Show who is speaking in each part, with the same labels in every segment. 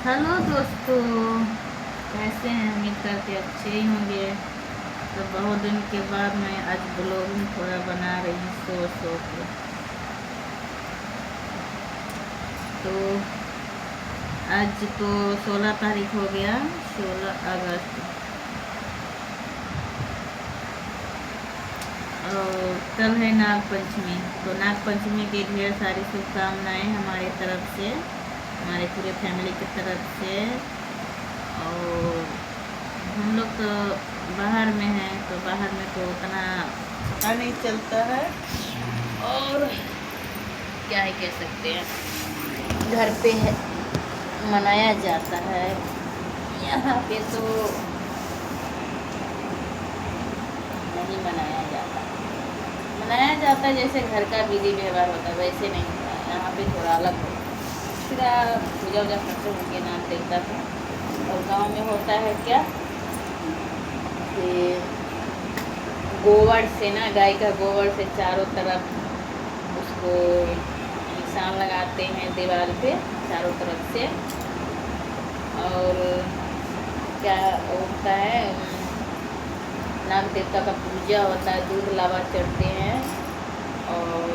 Speaker 1: Hello दोस्तों, कैसे हैं? उम्मीद करके अच्छे ही होंगे। तो बहुत दिन के बाद मैं आज ब्लॉगिंग थोड़ा बना रही हूँ सो के। तो आज तो 16 तारीख हो गया, 16 अगस्त। और कल है नाग पंचमी। तो नाग पंचमी की ढेर सारी शुभकामनाएं हमारी तरफ से, हमारे पूरे फैमिली की तरफ से। और हम लोग तो बाहर में हैं, तो बाहर में तो उतना पता नहीं चलता है। और क्या ही कह सकते हैं, घर पे है मनाया जाता है। यहाँ पे तो नहीं मनाया जाता है जैसे घर का विधि व्यवहार होता है वैसे नहीं होता है। यहाँ पे थोड़ा अलग होता है। फिर पूजा वूजा करते होंगे नाम देवता का। और गांव में होता है क्या कि गोबर से ना, गाय का गोबर से चारों तरफ उसको निशान लगाते हैं दीवार पे चारों तरफ से। और क्या होता है, नाग देवता का पूजा होता है, दूध लावा चढ़ते हैं और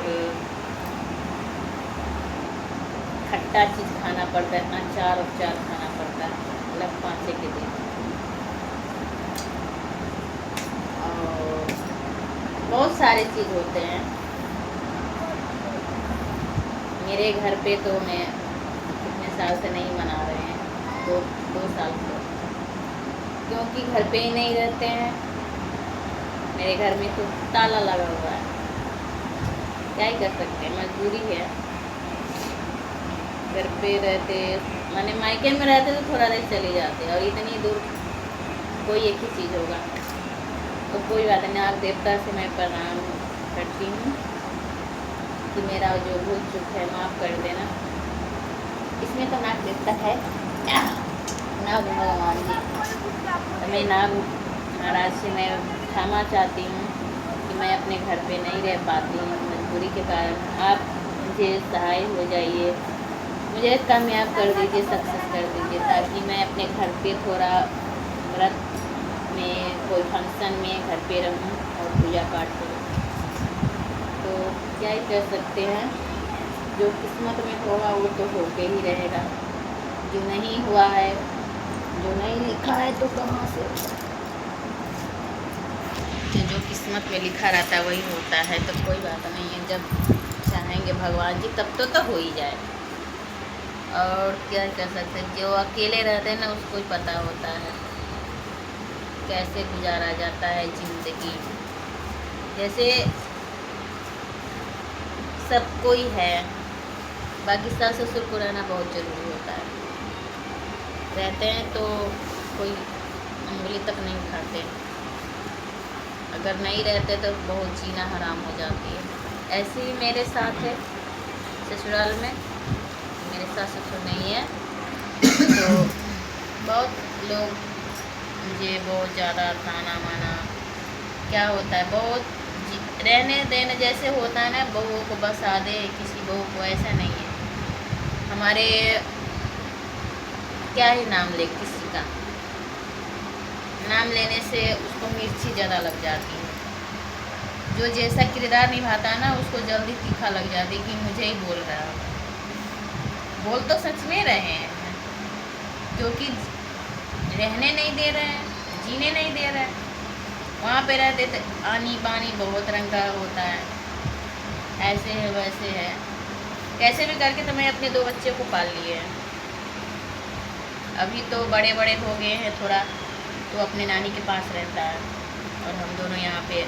Speaker 1: खट्टा चीज़ खाना पड़ता है, अचार उपचार खाना पड़ता है लग पाँचे के दिन। और बहुत सारे चीज़ होते हैं। मेरे घर पे तो मैं कितने साल से नहीं मना रहे हैं, दो साल से, क्योंकि घर पे ही नहीं रहते हैं। मेरे घर में तो ताला लगा हुआ है, क्या ही कर सकते हैं, मजबूरी है। घर पे रहते माने मायके में रहते तो थोड़ा देर चले जाते, और इतनी दूर कोई एक ही चीज़ होगा। तो कोई बात नहीं, नाग देवता से मैं प्रणाम करती हूँ कि मेरा जो भूल चूक है माफ़ कर देना। इसमें तो नाग देवता है, नाग भगवान जी। तो मैं नाग महाराज से मैं क्षमा चाहती हूँ कि मैं अपने घर पे नहीं रह पाती हूँ मजबूरी के कारण। आप मुझे सहाय हो जाइए, मुझे कामयाब कर दीजिए, सक्सेस कर दीजिए, ताकि मैं अपने घर पे थोड़ा व्रत में, कोई फंक्शन में घर पे रहूँ और पूजा पाठ करूँ। तो क्या ही कर सकते हैं, जो किस्मत में होगा वो तो होके ही रहेगा। जो नहीं हुआ है, जो नहीं लिखा है तो कहाँ से होगा। जो किस्मत में लिखा रहता है वही होता है। तो कोई बात नहीं है, जब चाहेंगे भगवान जी तब तो हो ही जाए। और क्या कर सकते हैं, जो अकेले रहते हैं ना उसको ही पता होता है कैसे गुजारा जाता है ज़िंदगी। जैसे सब कोई है, बाकी सास ससुर को रहना बहुत ज़रूरी होता है। रहते हैं तो कोई उंगली तक नहीं उठाते, अगर नहीं रहते तो बहुत जीना हराम हो जाती है। ऐसे ही मेरे साथ है ससुराल में, मेरे सास ससुर नहीं है। तो बहुत लोग मुझे बहुत ज़्यादा ताना माना, क्या होता है, बहुत रहने देने जैसे होता है ना, बहुओं को बसा दे किसी बहू को, ऐसा नहीं है। हमारे क्या ही नाम ले, किसी का नाम लेने से उसको मिर्ची ज़्यादा लग जाती है। जो जैसा किरदार निभाता है ना उसको जल्दी तीखा लग जाती है कि मुझे ही बोल रहा है। बोल तो सच में रहे हैं, क्योंकि रहने नहीं दे रहे हैं, जीने नहीं दे रहे हैं। वहाँ पे रहते थे, आनी बानी बहुत रंग का होता है, ऐसे है वैसे है, कैसे भी करके तो मैं अपने 2 बच्चे को पाल लिए हैं। अभी तो बड़े बड़े हो गए हैं थोड़ा, तो अपने नानी के पास रहता है, और हम दोनों यहाँ पे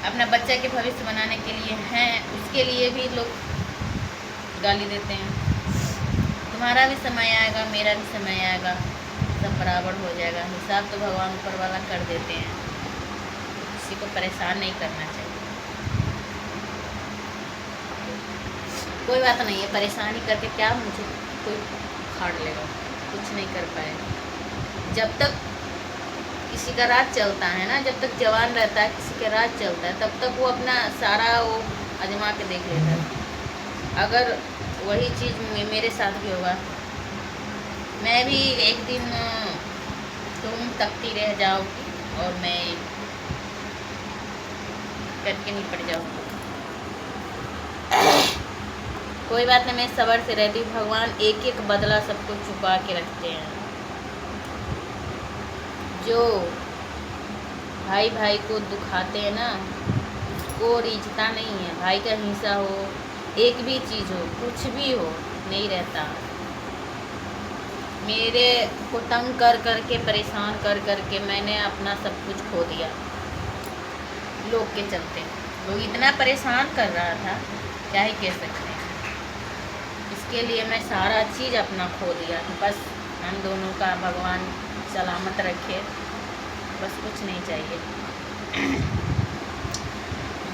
Speaker 1: अपना बच्चा के भविष्य बनाने के लिए हैं। उसके लिए भी लोग गाली देते हैं। तुम्हारा भी समय आएगा, मेरा भी समय आएगा, सब बराबर हो जाएगा। हिसाब तो भगवान ऊपर वाला कर देते हैं, किसी को परेशान नहीं करना चाहिए। कोई बात नहीं है, परेशानी करके क्या मुझे कोई उखाड़ लेगा, कुछ नहीं कर पाएगा। जब तक किसी का राज चलता है ना, जब तक जवान रहता है किसी का राज चलता है, तब तक वो अपना सारा वो आजमा के देख लेता है। अगर वही चीज़ मेरे साथ भी होगा मैं भी एक दिन तुम तकती रह जाओगी और मैं करके निपट जाऊँगी। कोई बात नहीं, मैं सब्र से रहती हूँ। भगवान एक एक बदला सबको चुका के रखते हैं। जो भाई भाई को दुखाते हैं ना, वो रिझता नहीं है। भाई का हिस्सा हो, एक भी चीज़ हो, कुछ भी हो, नहीं रहता। मेरे को तंग कर कर के, परेशान कर कर के मैंने अपना सब कुछ खो दिया लोग के चलते। लोग इतना परेशान कर रहा था, क्या ही कह सकते हैं। इसके लिए मैं सारा चीज़ अपना खो दिया। बस हम दोनों का भगवान सलामत रखे, बस कुछ नहीं चाहिए।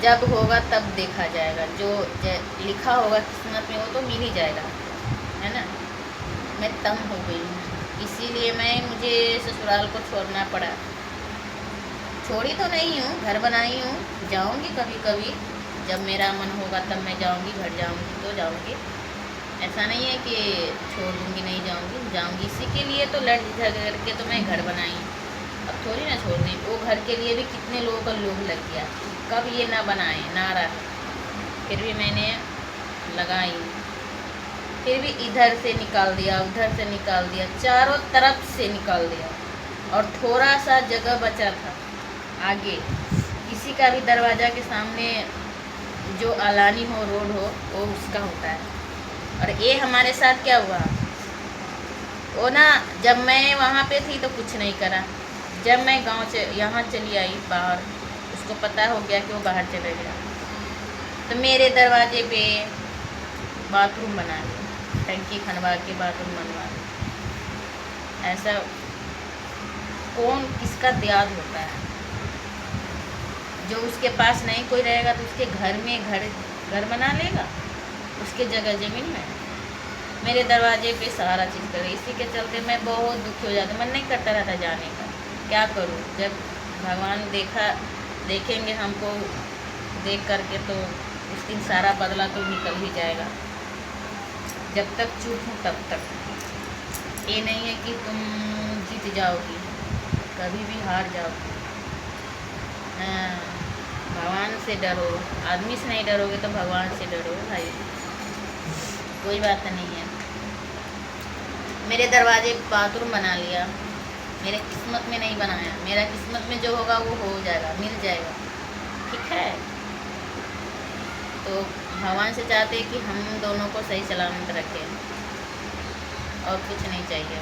Speaker 1: जब होगा तब देखा जाएगा। जो लिखा होगा किस्मत में, वो तो मिल ही जाएगा, है ना। मैं तंग हो गई हूँ, इसीलिए मुझे ससुराल को छोड़ना पड़ा। छोड़ी तो नहीं हूँ, घर बनाई हूँ, जाऊँगी कभी कभी, जब मेरा मन होगा तब मैं जाऊँगी। घर जाऊँगी तो जाऊँगी, ऐसा नहीं है कि छोड़ दूँगी, नहीं जाऊँगी, जाऊँगी। इसी के लिए तो लड़ झगड़ के तो मैं घर बनाई। अब थोड़ी ना छोड़ दी। वो घर के लिए भी कितने लोगों का लोभ लग गया, कब ये ना बनाए ना रहा, फिर भी मैंने लगाई। फिर भी इधर से निकाल दिया, उधर से निकाल दिया, चारों तरफ से निकाल दिया। और थोड़ा सा जगह बचा था आगे, किसी का भी दरवाज़ा के सामने जो अलानी हो, रोड हो, वो उसका होता है। और ये हमारे साथ क्या हुआ, वो ना, जब मैं वहाँ पे थी तो कुछ नहीं करा। जब मैं गांव से यहाँ चली आई बाहर, उसको पता हो गया कि वो बाहर चला गया, तो मेरे दरवाजे पे बाथरूम बना दिया, टंकी खनवा के बाथरूम बनवा दिया। ऐसा कौन किसका त्याग होता है? जो उसके पास नहीं कोई रहेगा तो उसके घर में घर बना लेगा, उसके जगह ज़मीन में। मेरे दरवाजे पे सारा चीज़ कर रही। इसी के चलते मैं बहुत दुखी हो जाती, मन नहीं करता रहता जाने का। क्या करूं? जब भगवान देखेंगे हमको देख करके, तो उस दिन सारा बदला तो निकल ही जाएगा। जब तक चुप हूँ तब तक। ये नहीं है कि तुम जीत जाओगी, कभी भी हार जाओगी। हाँ, भगवान से डरो। आदमी से नहीं डरोगे तो भगवान से डरो भाई, कोई बात नहीं है। मेरे दरवाजे बाथरूम बना लिया, मेरे किस्मत में नहीं बनाया। मेरा किस्मत में जो होगा वो हो जाएगा, मिल जाएगा, ठीक है। तो भगवान से चाहते हैं कि हम दोनों को सही सलामत रखें, और कुछ नहीं चाहिए।